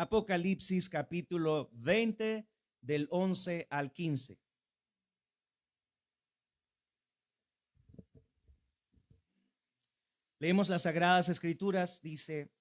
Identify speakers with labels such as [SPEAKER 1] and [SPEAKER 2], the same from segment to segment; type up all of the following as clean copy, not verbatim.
[SPEAKER 1] Apocalipsis capítulo 20 del 11 al 15. Leemos las Sagradas Escrituras, dice: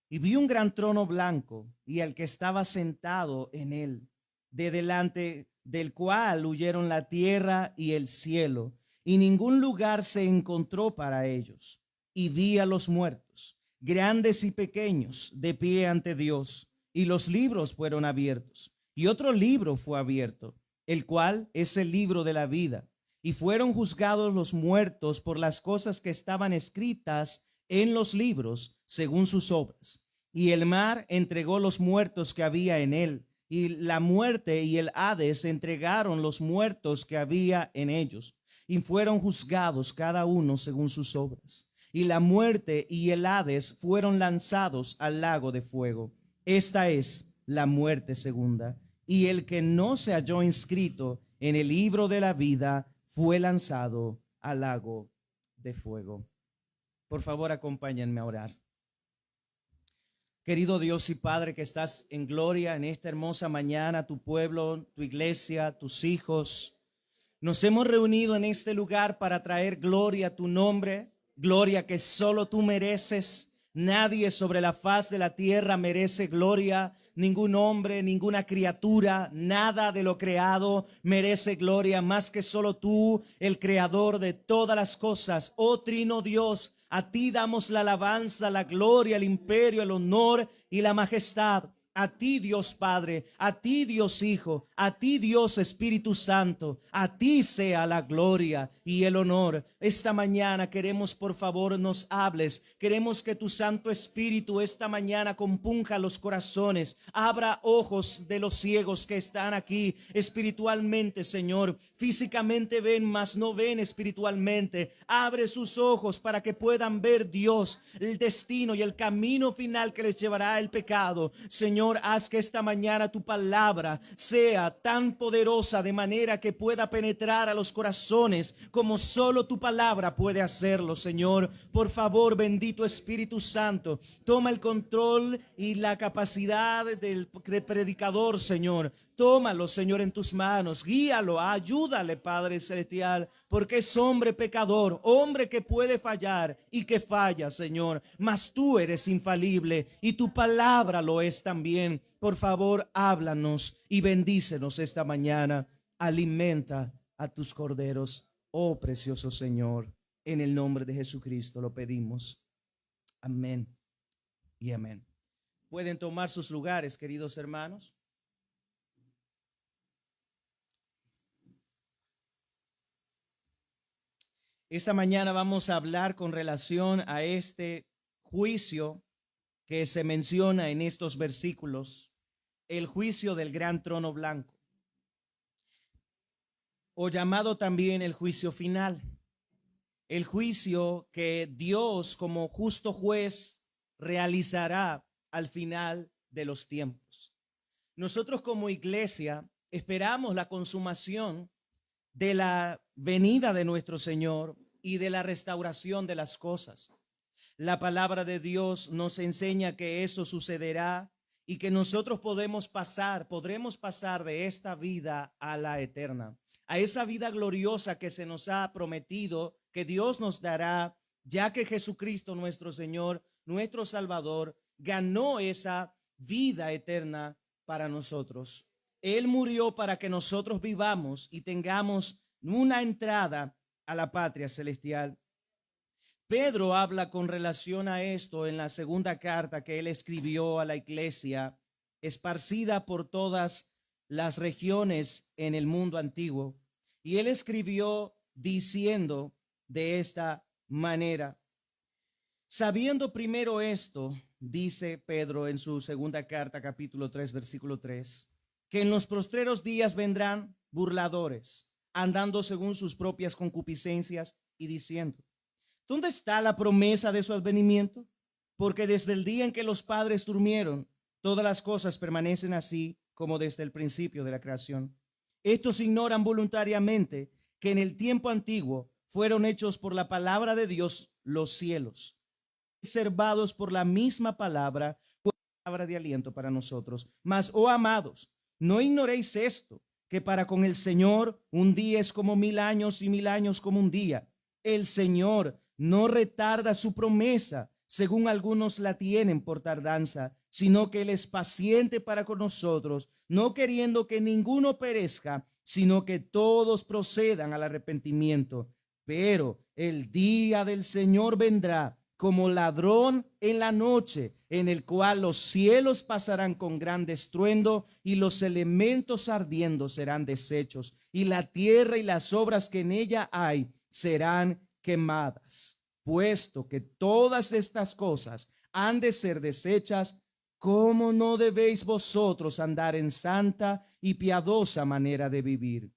[SPEAKER 1] y vi un gran trono blanco y al que estaba sentado en él, de delante del cual huyeron la tierra y el cielo, y ningún lugar se encontró para ellos. Y vi a los muertos, grandes y pequeños, de pie ante Dios, y los libros fueron abiertos. Y otro libro fue abierto, el cual es el libro de la vida. Y fueron juzgados los muertos por las cosas que estaban escritas en los libros según sus obras. Y el mar entregó los muertos que había en él, y la muerte y el Hades entregaron los muertos que había en ellos, y fueron juzgados cada uno según sus obras. Y la muerte y el Hades fueron lanzados al lago de fuego. Esta es la muerte segunda. Y el que no se halló inscrito en el libro de la vida fue lanzado al lago de fuego. Por favor, acompáñenme a orar. Querido Dios y Padre que estás en gloria en esta hermosa mañana, tu pueblo, tu iglesia, tus hijos, nos hemos reunido en este lugar para traer gloria a tu nombre, gloria que solo tú mereces. Nadie sobre la faz de la tierra merece gloria, ningún hombre, ninguna criatura, nada de lo creado merece gloria más que solo tú, el creador de todas las cosas. Oh Trino Dios, a ti damos la alabanza, la gloria, el imperio, el honor y la majestad. A ti Dios Padre, a ti Dios Hijo, a ti Dios Espíritu Santo, a ti sea la gloria y el honor. Esta mañana queremos, por favor, nos hables. Queremos que tu Santo Espíritu esta mañana compunja los corazones, abra ojos de los ciegos que están aquí espiritualmente, Señor. Físicamente ven, mas no ven espiritualmente. Abre sus ojos para que puedan ver, Dios, el destino y el camino final que les llevará el pecado. Señor, haz que esta mañana tu palabra sea tan poderosa de manera que pueda penetrar a los corazones como solo tu palabra puede hacerlo, Señor. Por favor, bendito Espíritu Santo, toma el control y la capacidad del predicador, Señor. Tómalo, Señor, en tus manos, guíalo, ayúdale, Padre Celestial, porque es hombre pecador, hombre que puede fallar y que falla, Señor, mas tú eres infalible y tu palabra lo es también. Por favor, háblanos y bendícenos esta mañana. Alimenta a tus corderos, oh precioso Señor. En el nombre de Jesucristo lo pedimos. Amén y amén. Pueden tomar sus lugares, queridos hermanos. Esta mañana vamos a hablar con relación a este juicio que se menciona en estos versículos, el juicio del gran trono blanco, o llamado también el juicio final, el juicio que Dios como justo juez realizará al final de los tiempos. Nosotros como iglesia esperamos la consumación de la venida de nuestro Señor y de la restauración de las cosas. La palabra de Dios nos enseña que eso sucederá y que nosotros podremos pasar de esta vida a la eterna, a esa vida gloriosa que se nos ha prometido, que Dios nos dará, ya que Jesucristo nuestro Señor, nuestro Salvador, ganó esa vida eterna para nosotros. Él murió para que nosotros vivamos y tengamos una entrada a la patria celestial. Pedro habla con relación a esto en la segunda carta que él escribió a la iglesia esparcida por todas las regiones en el mundo antiguo. Y él escribió diciendo de esta manera: sabiendo primero esto, dice Pedro en su segunda carta, capítulo 3, versículo 3, que en los postreros días vendrán burladores, andando según sus propias concupiscencias y diciendo: ¿dónde está la promesa de su advenimiento? Porque desde el día en que los padres durmieron, todas las cosas permanecen así como desde el principio de la creación. Estos ignoran voluntariamente que en el tiempo antiguo fueron hechos por la palabra de Dios los cielos, reservados por la misma palabra, palabra de aliento para nosotros. Mas, oh amados, no ignoréis esto, que para con el Señor un día es como 1000 años y 1000 años como un día. El Señor no retarda su promesa, según algunos la tienen por tardanza, sino que Él es paciente para con nosotros, no queriendo que ninguno perezca, sino que todos procedan al arrepentimiento. Pero el día del Señor vendrá como ladrón en la noche, en el cual los cielos pasarán con gran estruendo y los elementos ardiendo serán deshechos, y la tierra y las obras que en ella hay serán quemadas. Puesto que todas estas cosas han de ser deshechas, ¿cómo no debéis vosotros andar en santa y piadosa manera de vivir,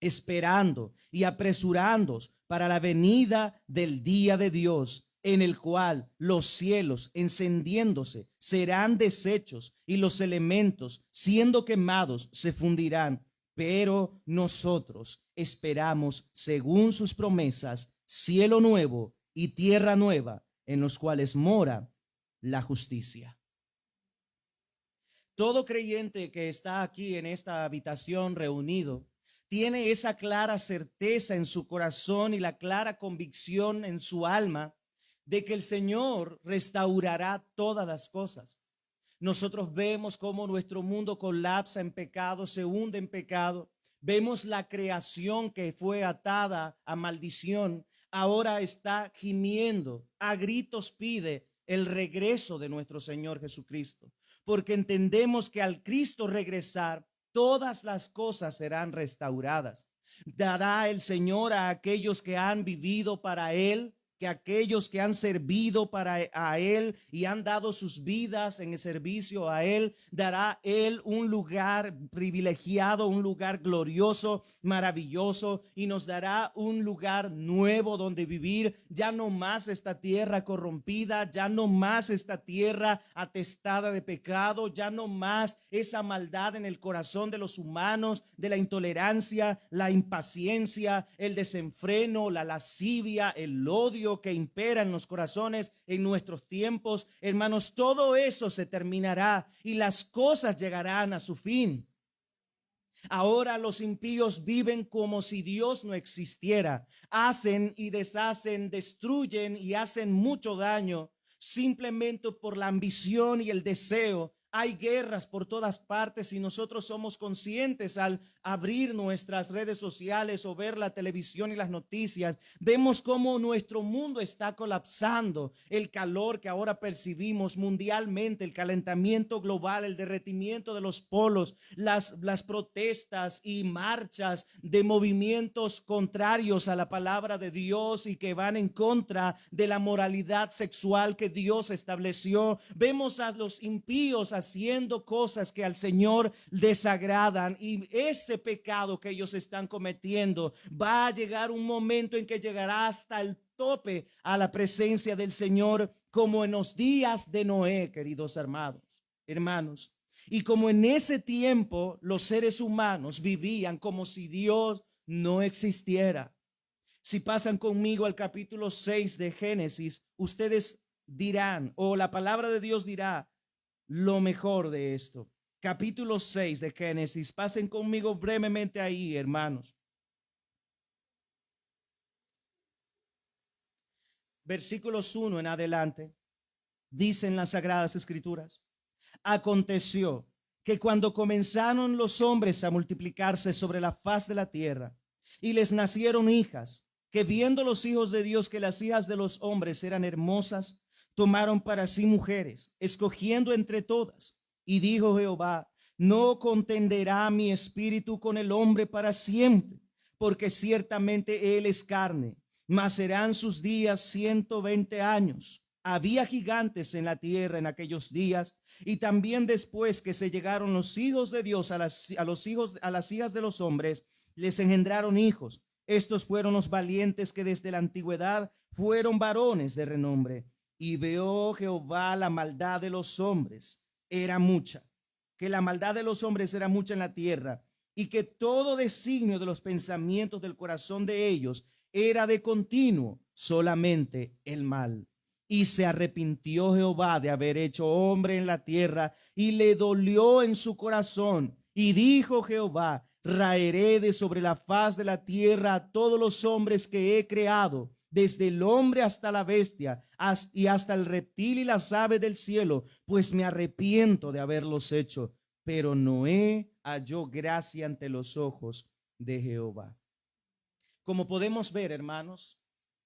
[SPEAKER 1] esperando y apresurándoos para la venida del día de Dios, en el cual los cielos encendiéndose serán deshechos y los elementos siendo quemados se fundirán? Pero nosotros esperamos, según sus promesas, cielo nuevo y tierra nueva, en los cuales mora la justicia. Todo creyente que está aquí en esta habitación reunido tiene esa clara certeza en su corazón y la clara convicción en su alma de que el Señor restaurará todas las cosas. Nosotros vemos cómo nuestro mundo colapsa en pecado, se hunde en pecado. Vemos la creación que fue atada a maldición, ahora está gimiendo, a gritos pide el regreso de nuestro Señor Jesucristo, porque entendemos que al Cristo regresar, todas las cosas serán restauradas. Dará el Señor a aquellos que han vivido para Él, que aquellos que han servido para a Él y han dado sus vidas en el servicio a Él, dará Él un lugar privilegiado, un lugar glorioso, maravilloso, y nos dará un lugar nuevo donde vivir. Ya no más esta tierra corrompida, ya no más esta tierra atestada de pecado, ya no más esa maldad en el corazón de los humanos, de la intolerancia, la impaciencia, el desenfreno, la lascivia, el odio que impera en los corazones en nuestros tiempos. Hermanos, todo eso se terminará y las cosas llegarán a su fin. Ahora los impíos viven como si Dios no existiera. Hacen y deshacen, destruyen y hacen mucho daño simplemente por la ambición y el deseo. Hay guerras por todas partes y nosotros somos conscientes al abrir nuestras redes sociales o ver la televisión y las noticias. Vemos cómo nuestro mundo está colapsando. El calor que ahora percibimos mundialmente, el calentamiento global, el derretimiento de los polos, las protestas y marchas de movimientos contrarios a la palabra de Dios y que van en contra de la moralidad sexual que Dios estableció. Vemos a los impíos haciendo cosas que al Señor desagradan, y ese pecado que ellos están cometiendo va a llegar un momento en que llegará hasta el tope a la presencia del Señor, como en los días de Noé, queridos hermanos. Y como en ese tiempo los seres humanos vivían como si Dios no existiera. Si pasan conmigo al capítulo 6 de Génesis, ustedes dirán, o la palabra de Dios dirá lo mejor de esto. Capítulo 6 de Génesis, pasen conmigo brevemente ahí, hermanos. Versículos 1 en adelante, dicen las Sagradas Escrituras: aconteció que cuando comenzaron los hombres a multiplicarse sobre la faz de la tierra, y les nacieron hijas, que viendo los hijos de Dios que las hijas de los hombres eran hermosas, tomaron para sí mujeres, escogiendo entre todas. Y dijo Jehová: no contenderá mi espíritu con el hombre para siempre, porque ciertamente él es carne, mas serán sus días 120 años. Había gigantes en la tierra en aquellos días, y también después que se llegaron los hijos de Dios a las hijas de los hombres, les engendraron hijos. Estos fueron los valientes que desde la antigüedad fueron varones de renombre. Y vio Jehová la maldad de los hombres era mucha, que la maldad de los hombres era mucha en la tierra, y que todo designio de los pensamientos del corazón de ellos era de continuo solamente el mal. Y se arrepintió Jehová de haber hecho hombre en la tierra, y le dolió en su corazón. Y dijo Jehová: raeré de sobre la faz de la tierra a todos los hombres que he creado, desde el hombre hasta la bestia, y hasta el reptil y las aves del cielo, pues me arrepiento de haberlos hecho. Pero Noé halló gracia ante los ojos de Jehová. Como podemos ver, hermanos,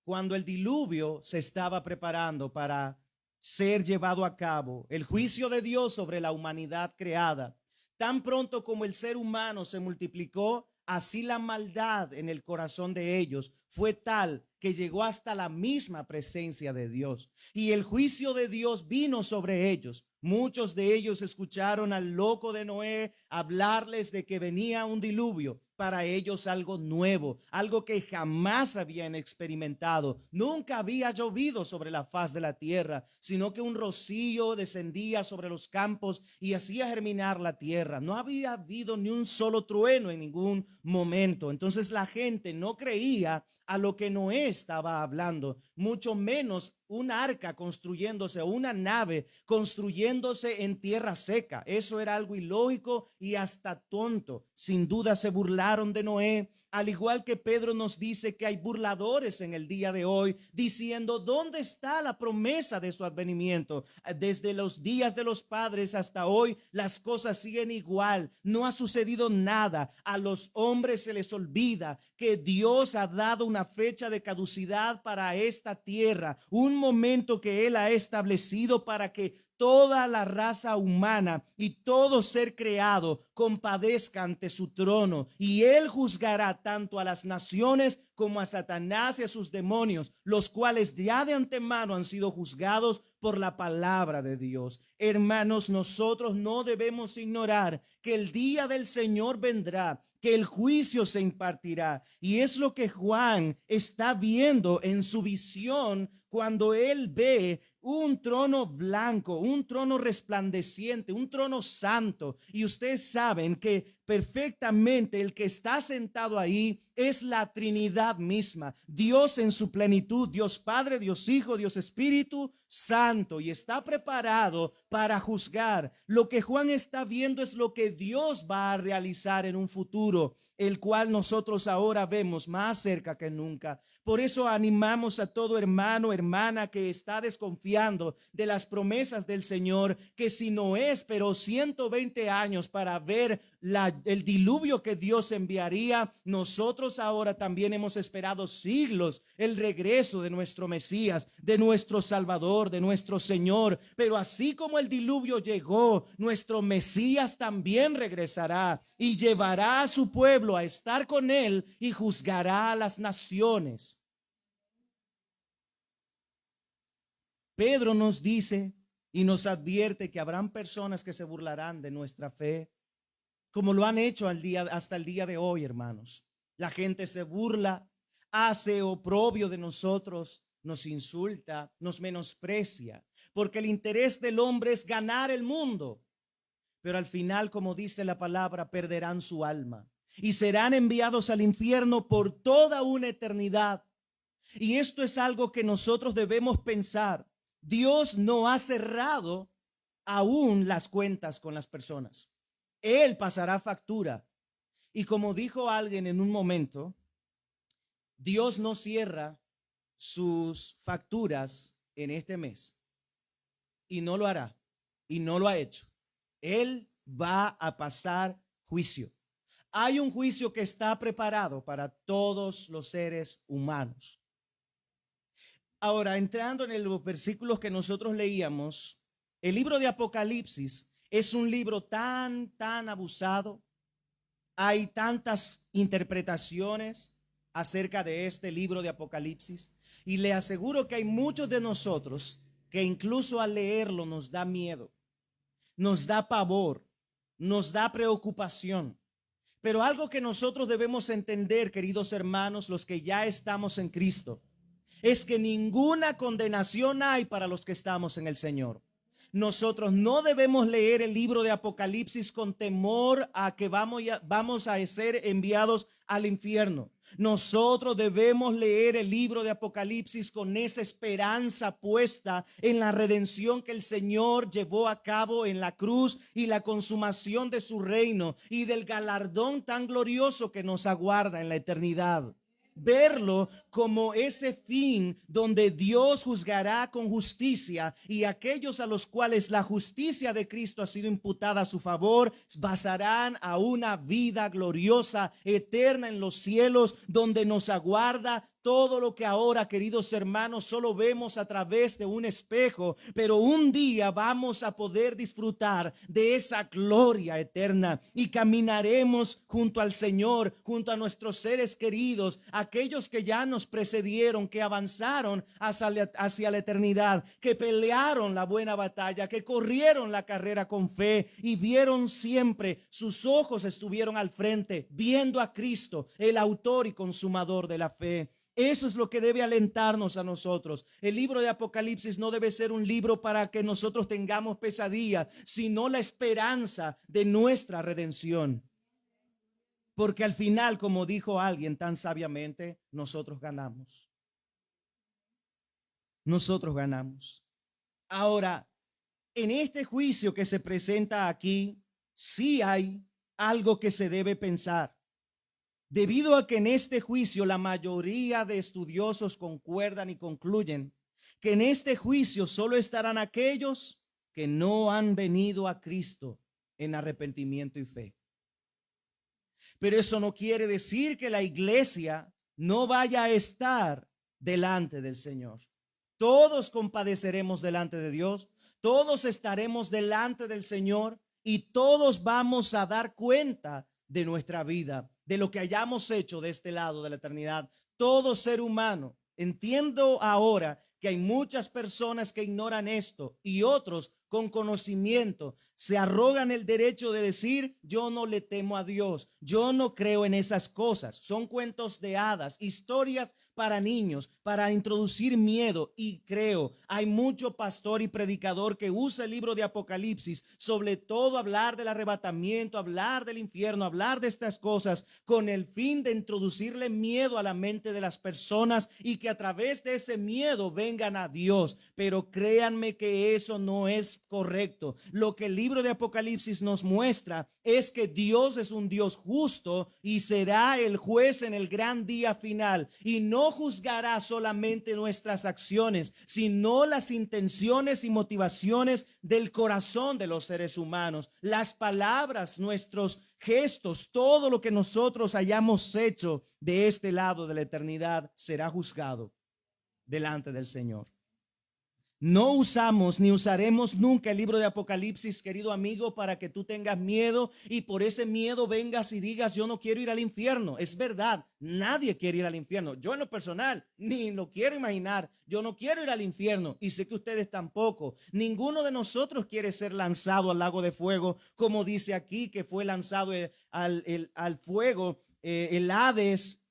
[SPEAKER 1] cuando el diluvio se estaba preparando para ser llevado a cabo, el juicio de Dios sobre la humanidad creada, tan pronto como el ser humano se multiplicó, así la maldad en el corazón de ellos fue tal que llegó hasta la misma presencia de Dios. Y el juicio de Dios vino sobre ellos. Muchos de ellos escucharon al loco de Noé hablarles de que venía un diluvio. Para ellos algo nuevo, algo que jamás habían experimentado. Nunca había llovido sobre la faz de la tierra, sino que un rocío descendía sobre los campos y hacía germinar la tierra. No había habido ni un solo trueno en ningún momento. Entonces la gente no creía a lo que Noé estaba hablando, mucho menos un arca construyéndose, una nave construyéndose en tierra seca. Eso era algo ilógico y hasta tonto. Sin duda se burlaron de Noé, al igual que Pedro nos dice que hay burladores en el día de hoy diciendo: ¿dónde está la promesa de su advenimiento? Desde los días de los padres hasta hoy las cosas siguen igual, no ha sucedido nada. A los hombres se les olvida que Dios ha dado una fecha de caducidad para esta tierra, un momento que Él ha establecido para que toda la raza humana y todo ser creado compadezca ante su trono, y Él juzgará tanto a las naciones como a Satanás y a sus demonios, los cuales ya de antemano han sido juzgados por la palabra de Dios. Hermanos, nosotros no debemos ignorar que el día del Señor vendrá, que el juicio se impartirá, y es lo que Juan está viendo en su visión cuando él ve un trono blanco, un trono resplandeciente, un trono santo. Y ustedes saben que perfectamente el que está sentado ahí es la Trinidad misma, Dios en su plenitud, Dios Padre, Dios Hijo, Dios Espíritu Santo, y está preparado para juzgar. Lo que Juan está viendo es lo que Dios va a realizar en un futuro, el cual nosotros ahora vemos más cerca que nunca. Por eso animamos a todo hermano, hermana que está desconfiando de las promesas del Señor, que si Noé esperó 120 años para ver el diluvio que Dios enviaría, nosotros ahora también hemos esperado siglos el regreso de nuestro Mesías, de nuestro Salvador, de nuestro Señor. Pero así como el diluvio llegó, nuestro Mesías también regresará y llevará a su pueblo a estar con él y juzgará a las naciones. Pedro nos dice y nos advierte que habrán personas que se burlarán de nuestra fe, como lo han hecho hasta el día de hoy, hermanos. La gente se burla, hace oprobio de nosotros, nos insulta, nos menosprecia, porque el interés del hombre es ganar el mundo. Pero al final, como dice la palabra, perderán su alma y serán enviados al infierno por toda una eternidad. Y esto es algo que nosotros debemos pensar. Dios no ha cerrado aún las cuentas con las personas. Él pasará factura. Y como dijo alguien en un momento, Dios no cierra sus facturas en este mes. Y no lo hará. Y no lo ha hecho. Él va a pasar juicio. Hay un juicio que está preparado para todos los seres humanos. Ahora, entrando en los versículos que nosotros leíamos, el libro de Apocalipsis es un libro tan abusado. Hay tantas interpretaciones acerca de este libro de Apocalipsis, y le aseguro que hay muchos de nosotros que incluso al leerlo nos da miedo, nos da pavor, nos da preocupación. Pero algo que nosotros debemos entender, queridos hermanos, los que ya estamos en Cristo, es que ninguna condenación hay para los que estamos en el Señor. Nosotros no debemos leer el libro de Apocalipsis con temor a que vamos a ser enviados al infierno. Nosotros debemos leer el libro de Apocalipsis con esa esperanza puesta en la redención que el Señor llevó a cabo en la cruz y la consumación de su reino y del galardón tan glorioso que nos aguarda en la eternidad. Verlo como ese fin donde Dios juzgará con justicia, y aquellos a los cuales la justicia de Cristo ha sido imputada a su favor pasarán a una vida gloriosa, eterna en los cielos, donde nos aguarda todo lo que ahora, queridos hermanos, solo vemos a través de un espejo, pero un día vamos a poder disfrutar de esa gloria eterna y caminaremos junto al Señor, junto a nuestros seres queridos, aquellos que ya nos precedieron, que avanzaron hacia la eternidad, que pelearon la buena batalla, que corrieron la carrera con fe y vieron siempre, sus ojos estuvieron al frente, viendo a Cristo, el autor y consumador de la fe. Eso es lo que debe alentarnos a nosotros. El libro de Apocalipsis no debe ser un libro para que nosotros tengamos pesadillas, sino la esperanza de nuestra redención. Porque al final, como dijo alguien tan sabiamente, nosotros ganamos. Nosotros ganamos. Ahora, en este juicio que se presenta aquí, sí hay algo que se debe pensar. Debido a que en este juicio la mayoría de estudiosos concuerdan y concluyen que en este juicio solo estarán aquellos que no han venido a Cristo en arrepentimiento y fe. Pero eso no quiere decir que la iglesia no vaya a estar delante del Señor. Todos compadeceremos delante de Dios, todos estaremos delante del Señor y todos vamos a dar cuenta de nuestra vida, de lo que hayamos hecho de este lado de la eternidad. Todo ser humano. Entiendo ahora que hay muchas personas que ignoran esto y otros con conocimiento se arrogan el derecho de decir: yo no le temo a Dios, yo no creo en esas cosas. Son cuentos de hadas, historias para niños, para introducir miedo. Y creo, hay mucho pastor y predicador que usa el libro de Apocalipsis, sobre todo hablar del arrebatamiento, hablar del infierno, hablar de estas cosas, con el fin de introducirle miedo a la mente de las personas y que a través de ese miedo vengan a Dios. Pero créanme que eso no es correcto. Lo que el libro de Apocalipsis nos muestra es que Dios es un Dios justo y será el juez en el gran día final, y no juzgará solamente nuestras acciones, sino las intenciones y motivaciones del corazón de los seres humanos, las palabras, nuestros gestos, todo lo que nosotros hayamos hecho de este lado de la eternidad será juzgado delante del Señor. No usamos ni usaremos nunca el libro de Apocalipsis, querido amigo, para que tú tengas miedo y por ese miedo vengas y digas: yo no quiero ir al infierno. Es verdad, nadie quiere ir al infierno. Yo en lo personal ni lo quiero imaginar. Yo no quiero ir al infierno y sé que ustedes tampoco. Ninguno de nosotros quiere ser lanzado al lago de fuego, como dice aquí que fue lanzado al fuego el Hades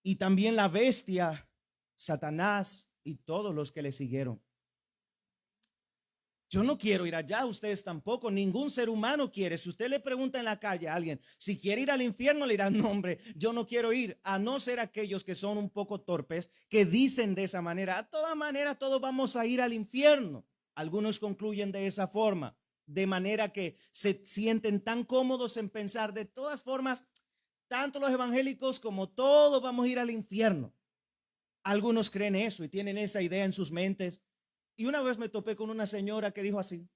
[SPEAKER 1] y también la bestia, Satanás y todos los que le siguieron. Yo no quiero ir allá, ustedes tampoco, ningún ser humano quiere. Si usted le pregunta en la calle a alguien si quiere ir al infierno, le dirán: no, hombre, yo no quiero ir, a no ser aquellos que son un poco torpes, que dicen de esa manera: a toda manera todos vamos a ir al infierno. Algunos concluyen de esa forma, de manera que se sienten tan cómodos en pensar: de todas formas, tanto los evangélicos como todos vamos a ir al infierno. Algunos creen eso y tienen esa idea en sus mentes. Y una vez me topé con una señora que dijo así.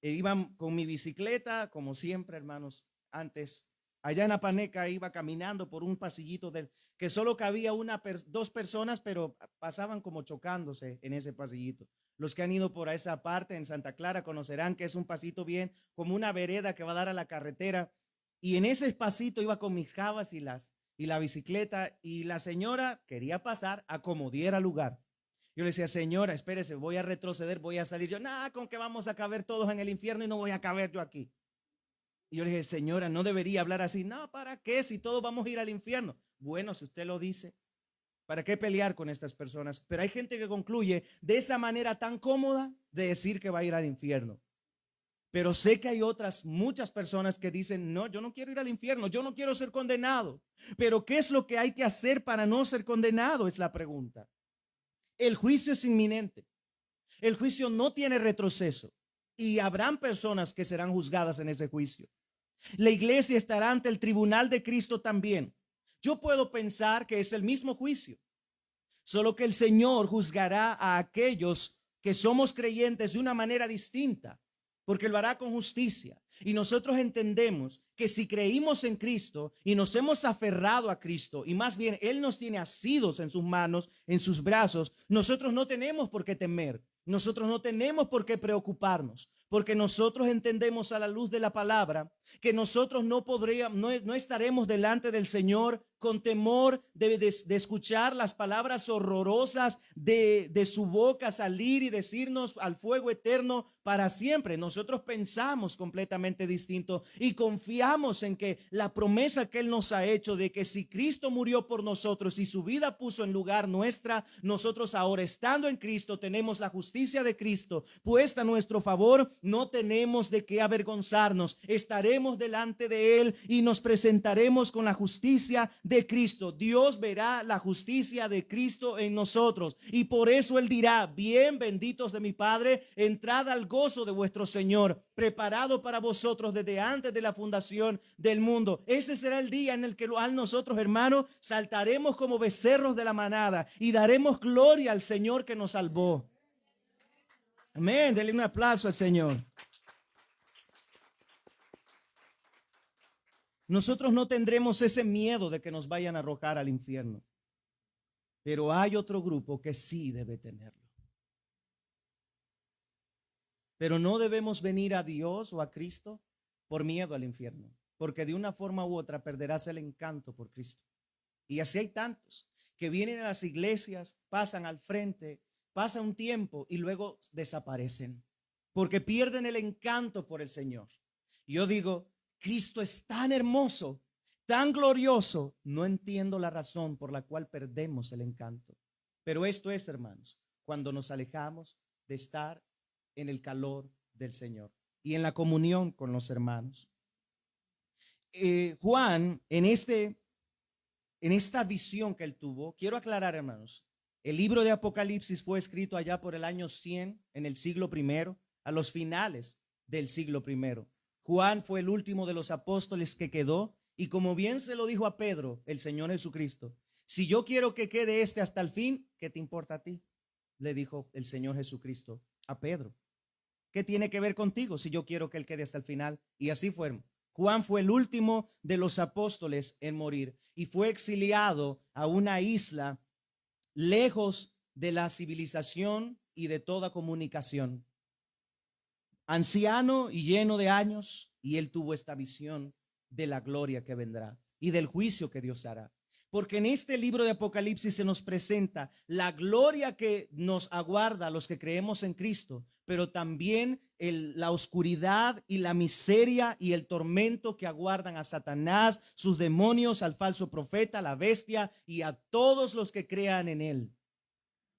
[SPEAKER 1] Iba con mi bicicleta, como siempre, hermanos, antes. Allá en Apaneca iba caminando por un pasillito que solo cabía dos personas, pero pasaban como chocándose en ese pasillito. Los que han ido por esa parte en Santa Clara conocerán que es un pasito bien, como una vereda que va a dar a la carretera. Y en ese pasito iba con mis jabas y la bicicleta, y la señora quería pasar a como diera lugar. Yo le decía: señora, espérese, voy a retroceder, voy a salir. Yo: nada, con que vamos a caber todos en el infierno y no voy a caber yo aquí. Y yo le dije: señora, no debería hablar así. No, ¿para qué? Si todos vamos a ir al infierno. Bueno, si usted lo dice, ¿para qué pelear con estas personas? Pero hay gente que concluye de esa manera tan cómoda de decir que va a ir al infierno. Pero sé que hay otras muchas personas que dicen, no, yo no quiero ir al infierno, yo no quiero ser condenado. Pero ¿qué es lo que hay que hacer para no ser condenado? Es la pregunta. El juicio es inminente. El juicio no tiene retroceso y habrán personas que serán juzgadas en ese juicio. La iglesia estará ante el tribunal de Cristo también. Yo puedo pensar que es el mismo juicio, solo que el Señor juzgará a aquellos que somos creyentes de una manera distinta, porque lo hará con justicia. Y nosotros entendemos que si creímos en Cristo y nos hemos aferrado a Cristo, y más bien Él nos tiene asidos en sus manos, en sus brazos, nosotros no tenemos por qué temer, nosotros no tenemos por qué preocuparnos, porque nosotros entendemos a la luz de la palabra que nosotros no estaremos delante del Señor con temor de escuchar las palabras horrorosas de su boca salir y decirnos al fuego eterno para siempre. Nosotros pensamos completamente distinto y confiamos en que la promesa que Él nos ha hecho de que si Cristo murió por nosotros y su vida puso en lugar nuestra, nosotros ahora estando en Cristo tenemos la justicia de Cristo puesta a nuestro favor, no tenemos de qué avergonzarnos, estaremos delante de Él y nos presentaremos con la justicia de Cristo. Dios verá la justicia de Cristo en nosotros y por eso Él dirá, bien benditos de mi Padre, entrad al gozo de vuestro Señor, preparado para vosotros desde antes de la fundación del mundo. Ese será el día en el que nosotros, hermanos, saltaremos como becerros de la manada y daremos gloria al Señor que nos salvó. Amén, denle un aplauso al Señor. Nosotros no tendremos ese miedo de que nos vayan a arrojar al infierno, pero hay otro grupo que sí debe tenerlo. Pero no debemos venir a Dios o a Cristo por miedo al infierno, porque de una forma u otra perderás el encanto por Cristo. Y así hay tantos que vienen a las iglesias, pasan al frente, pasa un tiempo y luego desaparecen, porque pierden el encanto por el Señor. Y yo digo, Cristo es tan hermoso, tan glorioso, no entiendo la razón por la cual perdemos el encanto. Pero esto es, hermanos, cuando nos alejamos de estar en el calor del Señor y en la comunión con los hermanos. Juan, en esta visión que él tuvo, quiero aclarar, hermanos, el libro de Apocalipsis fue escrito allá por el año 100, en el siglo primero, a los finales del siglo primero. Juan fue el último de los apóstoles que quedó y como bien se lo dijo a Pedro, el Señor Jesucristo, si yo quiero que quede hasta el fin, ¿qué te importa a ti? Le dijo el Señor Jesucristo a Pedro. ¿Qué tiene que ver contigo si yo quiero que él quede hasta el final? Y así fueron. Juan fue el último de los apóstoles en morir y fue exiliado a una isla lejos de la civilización y de toda comunicación. Anciano y lleno de años, y él tuvo esta visión de la gloria que vendrá y del juicio que Dios hará. Porque en este libro de Apocalipsis se nos presenta la gloria que nos aguarda a los que creemos en Cristo, pero también la oscuridad y la miseria y el tormento que aguardan a Satanás, sus demonios, al falso profeta, a la bestia y a todos los que crean en él.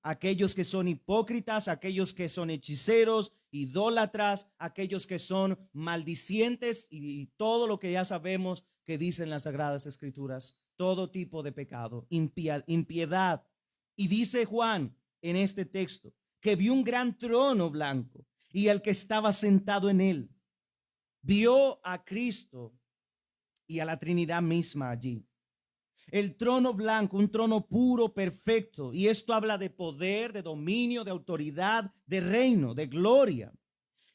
[SPEAKER 1] Aquellos que son hipócritas, aquellos que son hechiceros, idólatras, aquellos que son maldicientes y todo lo que ya sabemos que dicen las Sagradas Escrituras, todo tipo de pecado, impiedad. Y dice Juan en este texto que vio un gran trono blanco y el que estaba sentado en él. Vio a Cristo y a la Trinidad misma allí. El trono blanco, un trono puro, perfecto. Y esto habla de poder, de dominio, de autoridad, de reino, de gloria.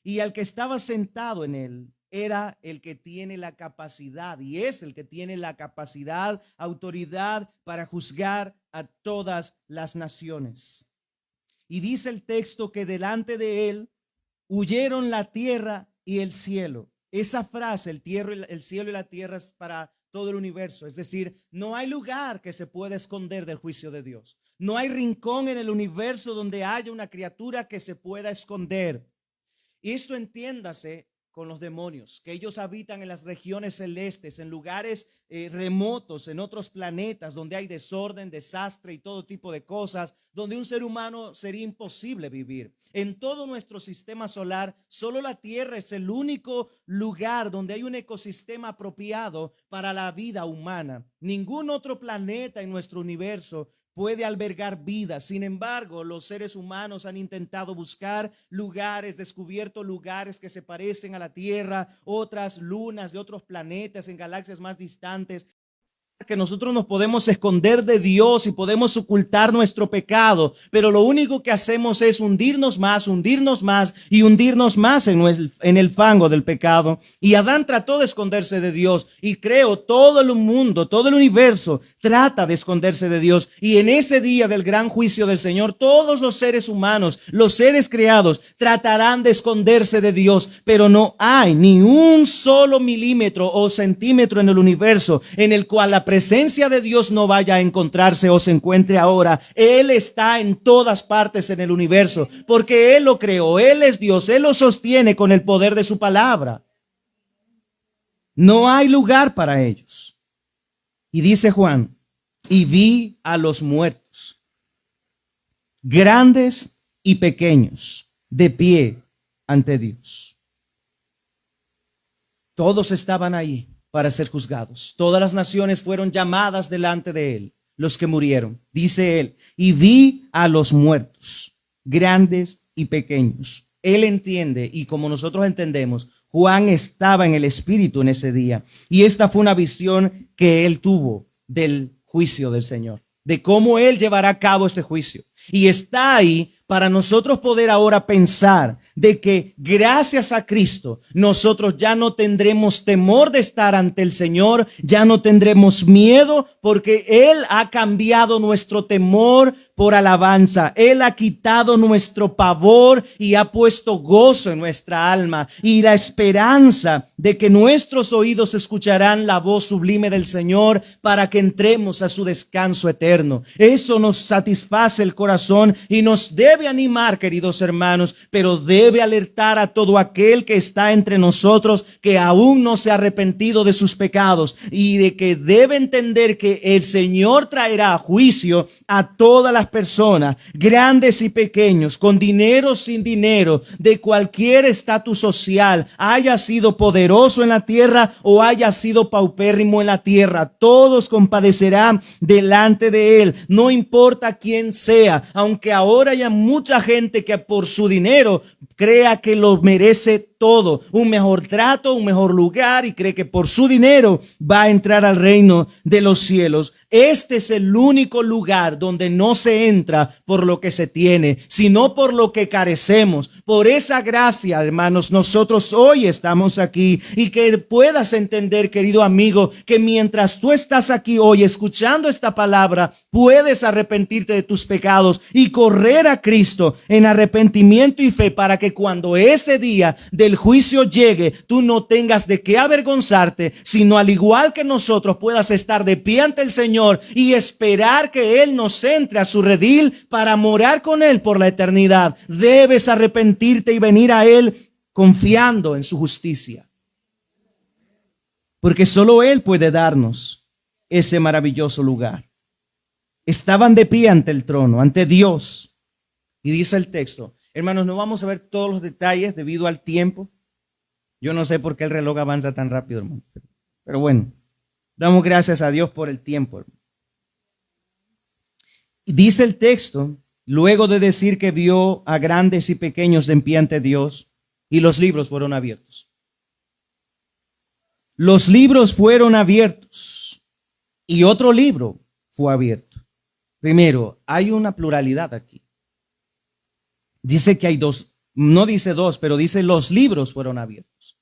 [SPEAKER 1] Y el que estaba sentado en él era el que tiene la capacidad y es el que tiene la capacidad, autoridad para juzgar a todas las naciones. Y dice el texto que delante de él huyeron la tierra y el cielo. Esa frase, el cielo y la tierra, es para todo el universo. Es decir, no hay lugar que se pueda esconder del juicio de Dios. No hay rincón en el universo donde haya una criatura que se pueda esconder. Y esto entiéndase con los demonios, que ellos habitan en las regiones celestes, en lugares remotos, en otros planetas donde hay desorden, desastre y todo tipo de cosas, donde un ser humano sería imposible vivir. En todo nuestro sistema solar, solo la Tierra es el único lugar donde hay un ecosistema apropiado para la vida humana. Ningún otro planeta en nuestro universo puede albergar vida. Sin embargo, los seres humanos han intentado buscar lugares, descubierto lugares que se parecen a la Tierra, otras lunas de otros planetas en galaxias más distantes, que nosotros nos podemos esconder de Dios y podemos ocultar nuestro pecado, pero lo único que hacemos es hundirnos más y hundirnos más en el fango del pecado. Y Adán trató de esconderse de Dios, y creo todo el mundo, todo el universo trata de esconderse de Dios. Y en ese día del gran juicio del Señor, todos los seres humanos, los seres creados, tratarán de esconderse de Dios, pero no hay ni un solo milímetro o centímetro en el universo en el cual la presencia de Dios no vaya a encontrarse o se encuentre ahora. Él está en todas partes en el universo, porque Él lo creó, Él es Dios, Él lo sostiene con el poder de su palabra. No hay lugar para ellos. Y dice Juan, y vi a los muertos, grandes y pequeños, de pie ante Dios. Todos estaban ahí para ser juzgados. Todas las naciones fueron llamadas delante de él, los que murieron. Dice él, y vi a los muertos, grandes y pequeños. Él entiende, y como nosotros entendemos, Juan estaba en el Espíritu en ese día. Y esta fue una visión que él tuvo del juicio del Señor, de cómo él llevará a cabo este juicio. Y está ahí para nosotros poder ahora pensar de que gracias a Cristo nosotros ya no tendremos temor de estar ante el Señor, ya no tendremos miedo, porque Él ha cambiado nuestro temor por alabanza. Él ha quitado nuestro pavor y ha puesto gozo en nuestra alma y la esperanza de que nuestros oídos escucharán la voz sublime del Señor para que entremos a su descanso eterno. Eso nos satisface el corazón y nos debe animar, queridos hermanos, pero debe alertar a todo aquel que está entre nosotros que aún no se ha arrepentido de sus pecados y de que debe entender que el Señor traerá a juicio a todas las personas, grandes y pequeños, con dinero, sin dinero, de cualquier estatus social, haya sido poderoso en la tierra o haya sido paupérrimo en la tierra. Todos compadecerán delante de Él, no importa quién sea, aunque ahora haya mucha gente que por su dinero crea que lo merece todo, un mejor trato, un mejor lugar, y cree que por su dinero va a entrar al reino de los cielos. Este es el único lugar donde no se entra por lo que se tiene, sino por lo que carecemos. Por esa gracia, hermanos, nosotros hoy estamos aquí, y que puedas entender, querido amigo, que mientras tú estás aquí hoy escuchando esta palabra, puedes arrepentirte de tus pecados y correr a Cristo en arrepentimiento y fe, para que cuando ese día del juicio llegue, tú no tengas de qué avergonzarte, sino al igual que nosotros puedas estar de pie ante el Señor y esperar que Él nos entre a su redil para morar con Él por la eternidad. Debes arrepentirte y venir a Él confiando en su justicia, porque solo Él puede darnos ese maravilloso lugar. Estaban de pie ante el trono, ante Dios, y dice el texto, hermanos, no vamos a ver todos los detalles debido al tiempo. Yo no sé por qué el reloj avanza tan rápido, hermano. Pero bueno, damos gracias a Dios por el tiempo, hermano. Y dice el texto, luego de decir que vio a grandes y pequeños en pie ante Dios, y los libros fueron abiertos. Los libros fueron abiertos y otro libro fue abierto. Primero, hay una pluralidad aquí. Dice que hay dos, no dice dos, pero dice los libros fueron abiertos.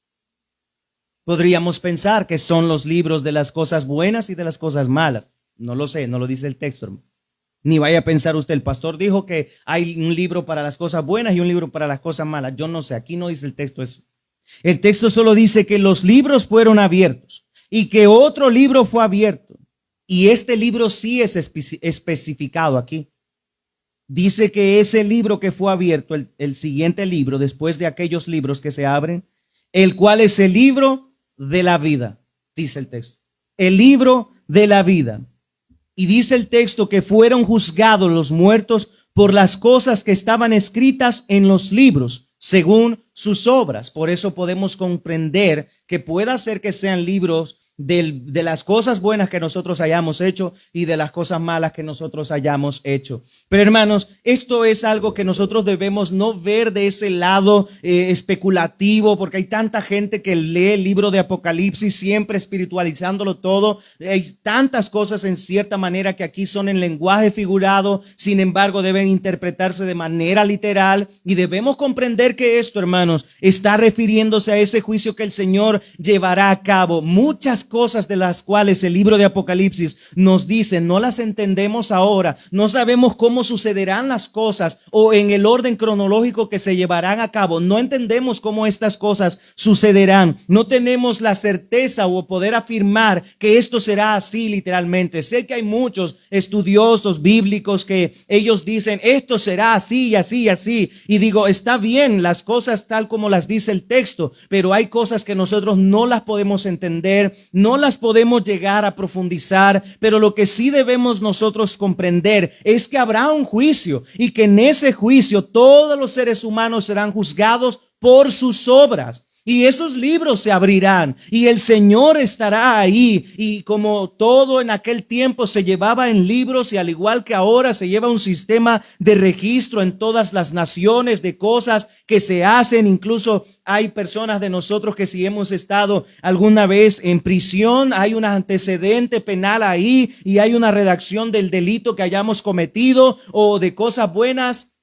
[SPEAKER 1] Podríamos pensar que son los libros de las cosas buenas y de las cosas malas. No lo sé, no lo dice el texto, hermano. Ni vaya a pensar usted, el pastor dijo que hay un libro para las cosas buenas y un libro para las cosas malas. Yo no sé, aquí no dice el texto eso. El texto solo dice que los libros fueron abiertos y que otro libro fue abierto. Y este libro sí es especificado aquí. Dice que ese libro que fue abierto, el siguiente libro, después de aquellos libros que se abren, el cual es el libro de la vida, dice el texto. El libro de la vida. Y dice el texto que fueron juzgados los muertos por las cosas que estaban escritas en los libros, según sus obras. Por eso podemos comprender que pueda ser que sean libros de las cosas buenas que nosotros hayamos hecho y de las cosas malas que nosotros hayamos hecho. Pero hermanos, esto es algo que nosotros debemos no ver de ese lado especulativo, porque hay tanta gente que lee el libro de Apocalipsis siempre espiritualizándolo todo. Hay tantas cosas en cierta manera que aquí son en lenguaje figurado, sin embargo deben interpretarse de manera literal, y debemos comprender que esto, hermanos, está refiriéndose a ese juicio que el Señor llevará a cabo. Muchas cosas de las cuales el libro de Apocalipsis nos dice, no las entendemos ahora, no sabemos cómo sucederán las cosas o en el orden cronológico que se llevarán a cabo, no entendemos cómo estas cosas sucederán, no tenemos la certeza o poder afirmar que esto será así literalmente. Sé que hay muchos estudiosos bíblicos que ellos dicen esto será así y así y así, y digo, está bien las cosas tal como las dice el texto, pero hay cosas que nosotros no las podemos entender, no las podemos llegar a profundizar, pero lo que sí debemos nosotros comprender es que habrá un juicio y que en ese juicio todos los seres humanos serán juzgados por sus obras. Y esos libros se abrirán y el Señor estará ahí, y como todo en aquel tiempo se llevaba en libros, y al igual que ahora se lleva un sistema de registro en todas las naciones de cosas que se hacen. Incluso hay personas de nosotros que si hemos estado alguna vez en prisión, hay un antecedente penal ahí y hay una redacción del delito que hayamos cometido o de cosas buenas.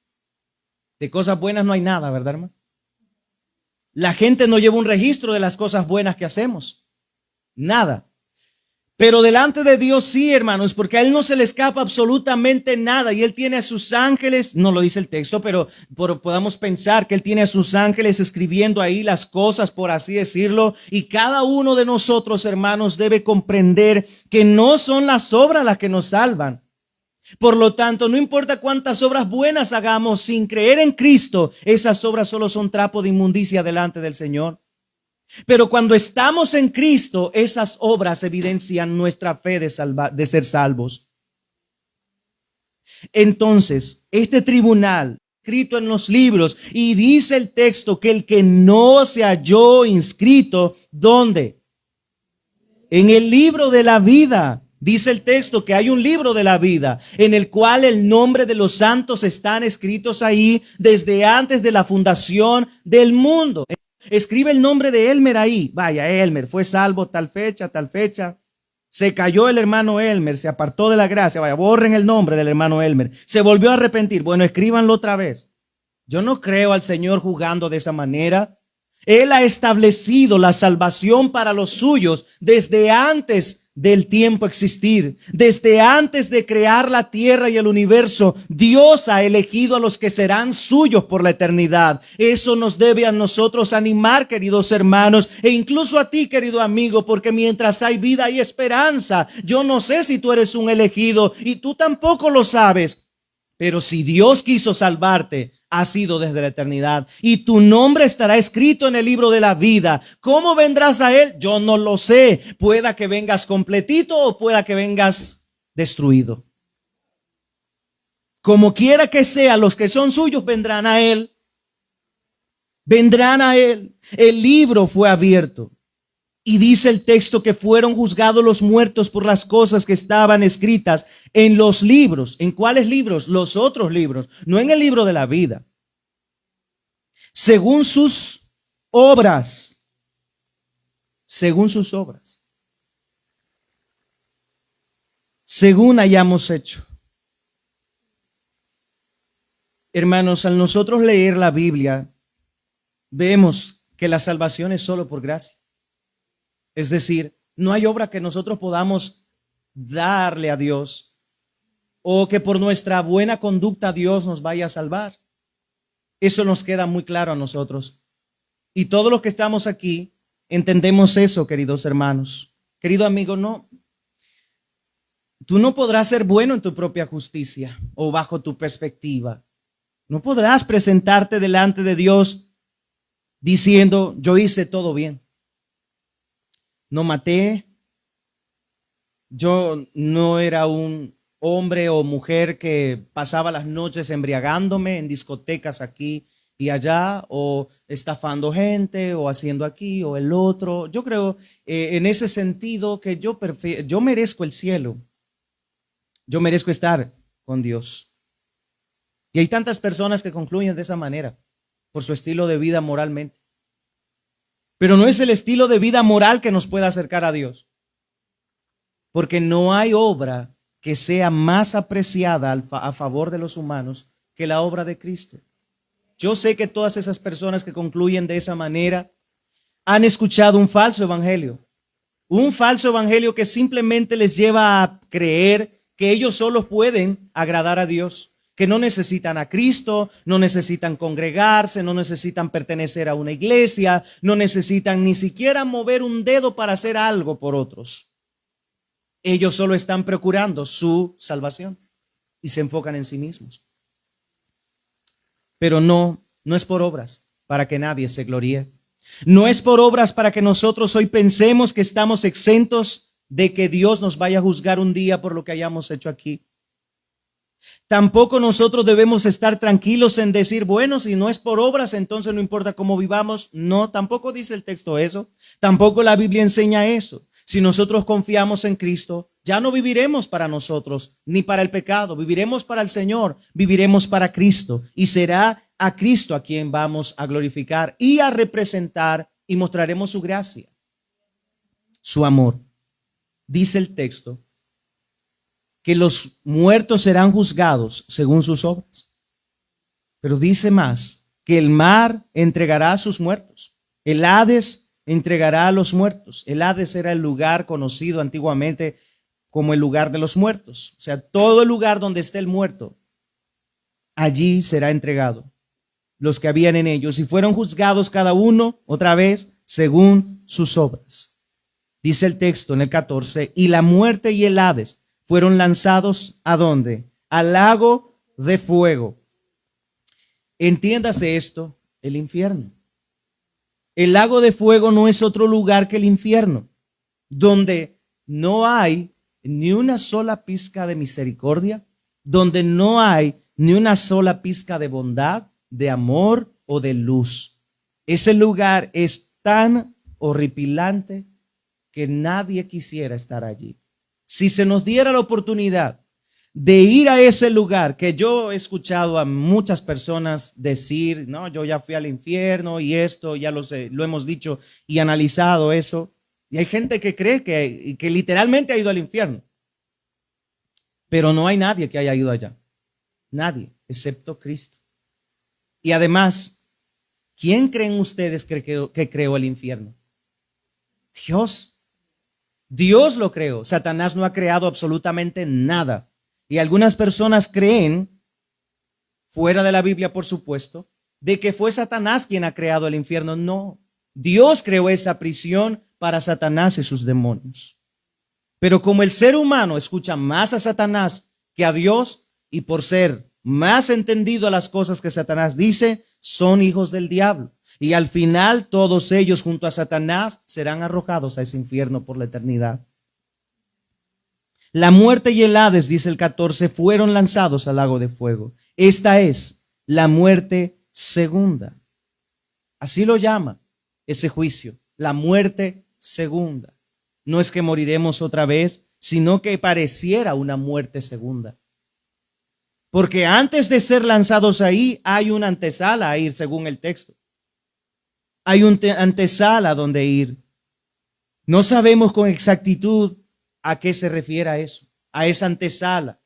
[SPEAKER 1] De cosas buenas no hay nada, ¿verdad, hermano? La gente no lleva un registro de las cosas buenas que hacemos. Nada. Pero delante de Dios sí, hermanos, porque a Él no se le escapa absolutamente nada. Y Él tiene a sus ángeles, no lo dice el texto, pero podamos pensar que Él tiene a sus ángeles escribiendo ahí las cosas, por así decirlo. Y cada uno de nosotros, hermanos, debe comprender que no son las obras las que nos salvan. Por lo tanto, no importa cuántas obras buenas hagamos, sin creer en Cristo, esas obras solo son trapo de inmundicia delante del Señor. Pero cuando estamos en Cristo, esas obras evidencian nuestra fe de ser salvos. Entonces, este tribunal escrito en los libros, y dice el texto que el que no se halló inscrito, ¿dónde? En el libro de la vida. Dice el texto que hay un libro de la vida en el cual el nombre de los santos están escritos ahí desde antes de la fundación del mundo. Escribe el nombre de Elmer ahí. Vaya, Elmer fue salvo tal fecha, tal fecha. Se cayó el hermano Elmer, se apartó de la gracia. Vaya, borren el nombre del hermano Elmer. Se volvió a arrepentir. Bueno, escríbanlo otra vez. Yo no creo al Señor jugando de esa manera. Él ha establecido la salvación para los suyos desde antes del tiempo existir. Desde antes de crear la tierra y el universo, Dios ha elegido a los que serán suyos por la eternidad. Eso nos debe a nosotros animar, queridos hermanos, e incluso a ti, querido amigo, porque mientras hay vida hay esperanza. Yo no sé si tú eres un elegido y tú tampoco lo sabes, pero si Dios quiso salvarte, ha sido desde la eternidad, y tu nombre estará escrito en el libro de la vida. ¿Cómo vendrás a Él? Yo no lo sé. Pueda que vengas completito o pueda que vengas destruido. Como quiera que sea, los que son suyos vendrán a Él. Vendrán a Él. El libro fue abierto. Y dice el texto que fueron juzgados los muertos por las cosas que estaban escritas en los libros. ¿En cuáles libros? Los otros libros, no en el libro de la vida. Según sus obras. Según sus obras. Según hayamos hecho. Hermanos, al nosotros leer la Biblia, vemos que la salvación es solo por gracia. Es decir, no hay obra que nosotros podamos darle a Dios o que por nuestra buena conducta Dios nos vaya a salvar. Eso nos queda muy claro a nosotros. Y todos los que estamos aquí entendemos eso, queridos hermanos. Querido amigo, no. Tú no podrás ser bueno en tu propia justicia o bajo tu perspectiva. No podrás presentarte delante de Dios diciendo, yo hice todo bien. No maté, yo no era un hombre o mujer que pasaba las noches embriagándome en discotecas aquí y allá, o estafando gente, o haciendo aquí o el otro. Yo creo en ese sentido que yo merezco el cielo, yo merezco estar con Dios. Y hay tantas personas que concluyen de esa manera por su estilo de vida moralmente. Pero no es el estilo de vida moral que nos pueda acercar a Dios. Porque no hay obra que sea más apreciada a favor de los humanos que la obra de Cristo. Yo sé que todas esas personas que concluyen de esa manera han escuchado un falso evangelio que simplemente les lleva a creer que ellos solo pueden agradar a Dios, que no necesitan a Cristo, no necesitan congregarse, no necesitan pertenecer a una iglesia, no necesitan ni siquiera mover un dedo para hacer algo por otros. Ellos solo están procurando su salvación y se enfocan en sí mismos. Pero no es por obras para que nadie se gloríe. No es por obras para que nosotros hoy pensemos que estamos exentos de que Dios nos vaya a juzgar un día por lo que hayamos hecho aquí. Tampoco nosotros debemos estar tranquilos en decir, bueno, si no es por obras, entonces no importa cómo vivamos. No, tampoco dice el texto eso. Tampoco la Biblia enseña eso. Si nosotros confiamos en Cristo, ya no viviremos para nosotros ni para el pecado. Viviremos para el Señor, viviremos para Cristo. Y será a Cristo a quien vamos a glorificar y a representar y mostraremos su gracia, su amor. Dice el texto que los muertos serán juzgados según sus obras. Pero dice más, que el mar entregará a sus muertos. El Hades entregará a los muertos. El Hades era el lugar conocido antiguamente como el lugar de los muertos. O sea, todo el lugar donde esté el muerto, allí será entregado los que habían en ellos y fueron juzgados cada uno, otra vez, según sus obras. Dice el texto en el 14, y la muerte y el Hades fueron lanzados ¿a dónde? Al lago de fuego. Entiéndase esto, el infierno. El lago de fuego no es otro lugar que el infierno, donde no hay ni una sola pizca de misericordia, donde no hay ni una sola pizca de bondad, de amor o de luz. Ese lugar es tan horripilante que nadie quisiera estar allí. Si se nos diera la oportunidad de ir a ese lugar, que yo he escuchado a muchas personas decir, no, yo ya fui al infierno y esto, ya lo sé, lo hemos dicho y analizado eso. Y hay gente que cree que literalmente ha ido al infierno. Pero no hay nadie que haya ido allá. Nadie, excepto Cristo. Y además, ¿quién creen ustedes que creó el infierno? Dios. Dios lo creó. Satanás no ha creado absolutamente nada. Y algunas personas creen, fuera de la Biblia por supuesto, de que fue Satanás quien ha creado el infierno. No, Dios creó esa prisión para Satanás y sus demonios. Pero como el ser humano escucha más a Satanás que a Dios, y por ser más entendido a las cosas que Satanás dice, son hijos del diablo. Y al final todos ellos junto a Satanás serán arrojados a ese infierno por la eternidad. La muerte y el Hades, dice el 14, fueron lanzados al lago de fuego. Esta es la muerte segunda. Así lo llama ese juicio, la muerte segunda. No es que moriremos otra vez, sino que pareciera una muerte segunda. Porque antes de ser lanzados ahí, hay una antesala a ir, según el texto. Hay una antesala donde ir. No sabemos con exactitud a qué se refiere a eso, a esa antesala,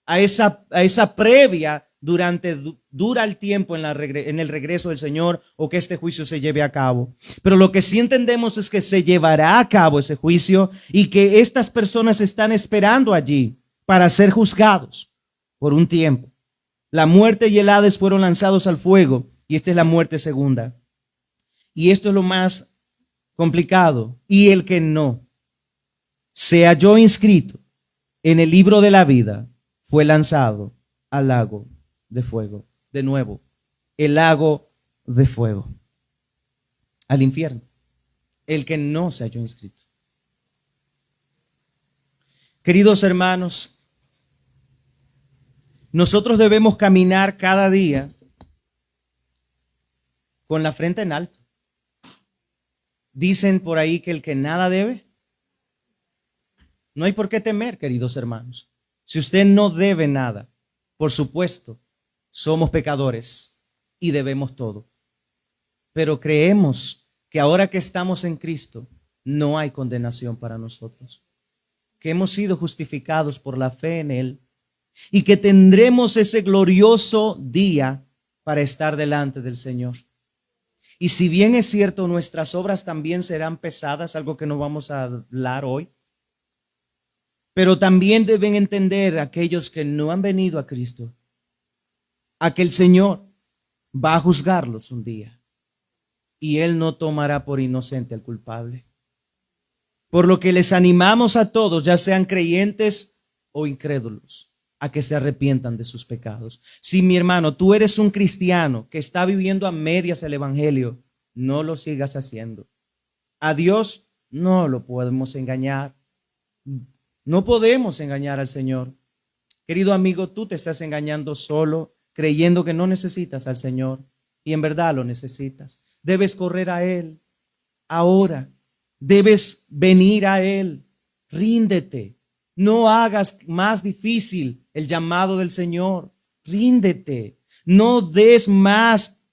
[SPEAKER 1] a esa previa dura el tiempo en el regreso del Señor o que este juicio se lleve a cabo. Pero lo que sí entendemos es que se llevará a cabo ese juicio y que estas personas están esperando allí para ser juzgados por un tiempo. La muerte y el Hades fueron lanzados al fuego y esta es la muerte segunda. Y esto es lo más complicado. Y el que no se halló inscrito en el libro de la vida fue lanzado al lago de fuego. De nuevo, el lago de fuego. al infierno, el que no se halló inscrito. Queridos hermanos, nosotros debemos caminar cada día con la frente en alto. Dicen por ahí que el que nada debe, no hay por qué temer, queridos hermanos. Si usted no debe nada, por supuesto, somos pecadores y debemos todo. Pero creemos que ahora que estamos en Cristo, no hay condenación para nosotros. Que hemos sido justificados por la fe en Él y que tendremos ese glorioso día para estar delante del Señor. Y si bien es cierto, nuestras obras también serán pesadas, algo que no vamos a hablar hoy, pero también deben entender aquellos que no han venido a Cristo, a que el Señor va a juzgarlos un día y Él no tomará por inocente al culpable. Por lo que les animamos a todos, ya sean creyentes o incrédulos, a que se arrepientan de sus pecados. Si mi hermano, tú eres un cristiano que está viviendo a medias el evangelio, no lo sigas haciendo. A Dios no lo podemos engañar. No podemos engañar al Señor. Querido amigo, tú te estás engañando solo, creyendo que no necesitas al Señor y en verdad lo necesitas. Debes correr a Él ahora. Debes venir a Él. Ríndete. No hagas más difícil el llamado del Señor. Ríndete. No des más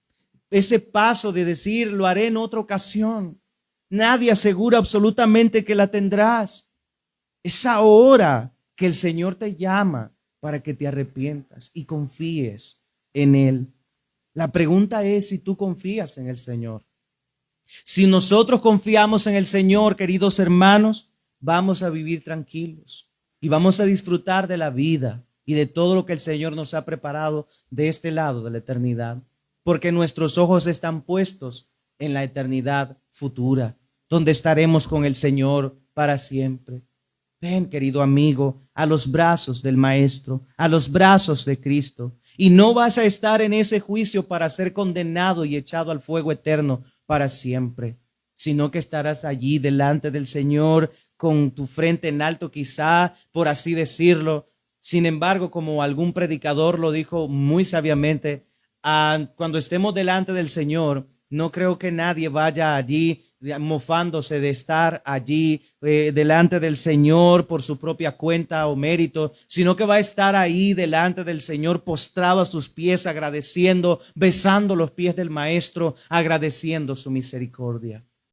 [SPEAKER 1] ese paso de decir, lo haré en otra ocasión. Nadie asegura absolutamente que la tendrás. Es ahora que el Señor te llama para que te arrepientas y confíes en Él. La pregunta es si tú confías en el Señor. Si nosotros confiamos en el Señor, queridos hermanos, vamos a vivir tranquilos y vamos a disfrutar de la vida y de todo lo que el Señor nos ha preparado de este lado de la eternidad, porque nuestros ojos están puestos en la eternidad futura, donde estaremos con el Señor para siempre. Ven, querido amigo, a los brazos del Maestro, a los brazos de Cristo, y no vas a estar en ese juicio para ser condenado y echado al fuego eterno para siempre, sino que estarás allí delante del Señor con tu frente en alto, quizá, por así decirlo. Sin embargo, como algún predicador lo dijo muy sabiamente, cuando estemos delante del Señor, no creo que nadie vaya allí mofándose de estar allí delante del Señor por su propia cuenta o mérito, sino que va a estar ahí delante del Señor postrado a sus pies, agradeciendo, besando los pies del Maestro, agradeciendo su misericordia.